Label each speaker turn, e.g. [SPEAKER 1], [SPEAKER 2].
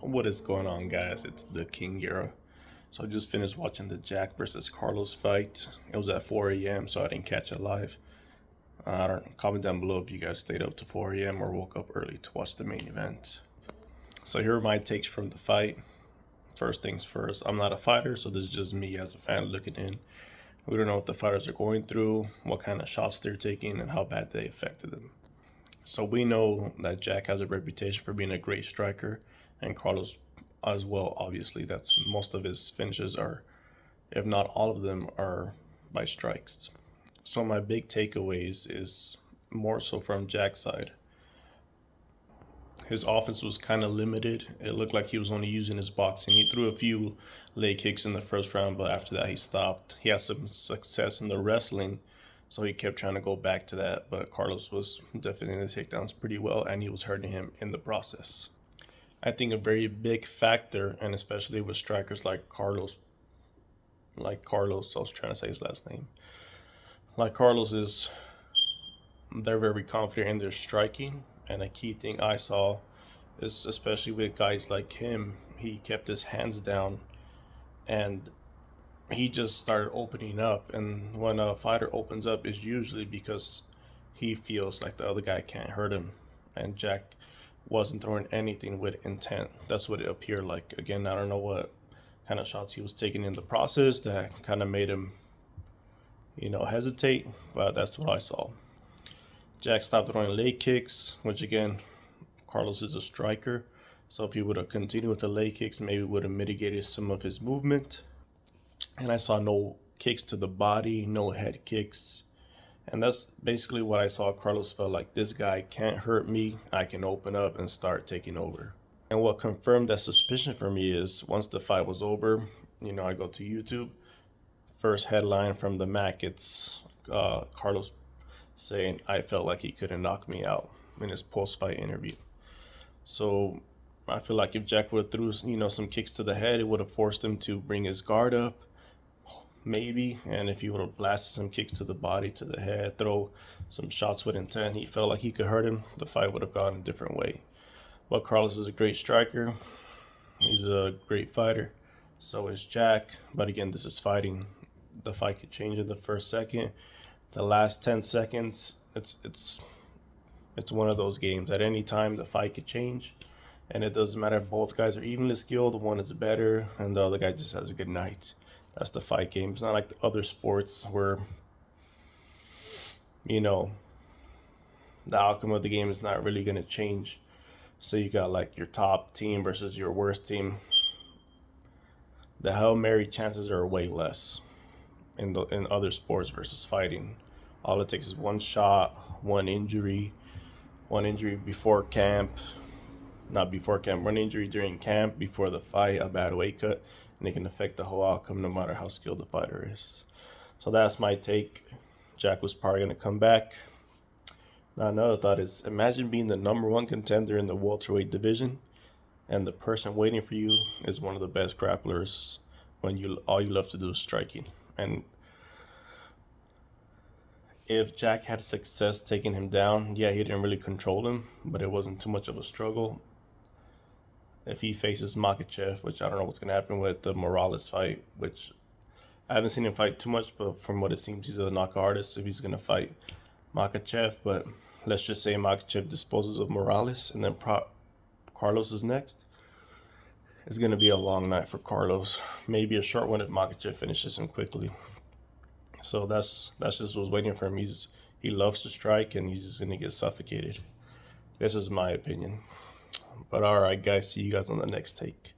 [SPEAKER 1] What is going on, guys? It's the King Era. So I just finished watching the Jack versus Carlos fight. It was at 4 a.m., so I didn't catch it live. I don't comment down below if you guys stayed up to 4 a.m. or woke up early to watch the main event. So here are my takes from the fight. First things first, I'm not a fighter, so this is just me as a fan looking in. We don't know what the fighters are going through, what kind of shots they're taking, and how bad they affected them. So we know that Jack has a reputation for being a great striker, and Carlos as well. Obviously, that's most of his finishes are, if not all of them, are by strikes. So my big takeaways is more so from Jack's side. His offense was kind of limited. It looked like he was only using his boxing. He threw a few leg kicks in the first round, but after that he stopped. He had some success in the wrestling, so he kept trying to go back to that. But Carlos was definitely in the takedowns pretty well, and he was hurting him in the process. I think a very big factor, and especially with strikers like Carlos, I was trying to say his last name. Like Carlos is, they're very confident in their striking, and a key thing I saw is, especially with guys like him, he kept his hands down, and he just started opening up. And when a fighter opens up, is usually because he feels like the other guy can't hurt him, and Jack wasn't throwing anything with intent. That's what it appeared like. Again, I don't know what kind of shots he was taking in the process that kind of made him, hesitate, but that's what I saw. Jack stopped throwing leg kicks, which again, Carlos is a striker, so if he would have continued with the leg kicks, maybe would have mitigated some of his movement. And I saw no kicks to the body, no head kicks. And that's basically what I saw. Carlos felt like, this guy can't hurt me. I can open up and start taking over. And what confirmed that suspicion for me is once the fight was over, I go to YouTube. First headline from the Mac, it's Carlos saying, I felt like he couldn't knock me out in his post-fight interview. So I feel like if Jack would have threw, some kicks to the head, it would have forced him to bring his guard up, maybe. And if he would have blasted some kicks to the body, to the head, throw some shots with intent, he felt like he could hurt him, the fight would have gone a different way. But Carlos is a great striker. He's a great fighter. So is Jack. But again, this is fighting. The fight could change in the first second. The last 10 seconds, it's one of those games. At any time, the fight could change. And it doesn't matter if both guys are evenly skilled. One is better, and the other guy just has a good night. That's the fight game. It's not like the other sports where, the outcome of the game is not really going to change. So you got like your top team versus your worst team. The Hail Mary chances are way less in other sports versus fighting. All it takes is one shot, one injury before camp, one injury during camp, before the fight, a bad weight cut, and it can affect the whole outcome no matter how skilled the fighter is. So that's my take. Jack was probably going to come back. Now another thought is, imagine being the #1 contender in the welterweight division, and the person waiting for you is one of the best grapplers when all you love to do is striking. And if Jack had success taking him down, yeah, he didn't really control him, but it wasn't too much of a struggle. If he faces Makhachev, which I don't know what's going to happen with the Morales fight, which I haven't seen him fight too much, but from what it seems, he's a knockout artist if he's going to fight Makhachev. But let's just say Makhachev disposes of Morales, and then Carlos is next. It's going to be a long night for Carlos. Maybe a short one if Makhachev finishes him quickly. So that's just what's waiting for him. He loves to strike, and he's just going to get suffocated. This is my opinion. But all right, guys, see you guys on the next take.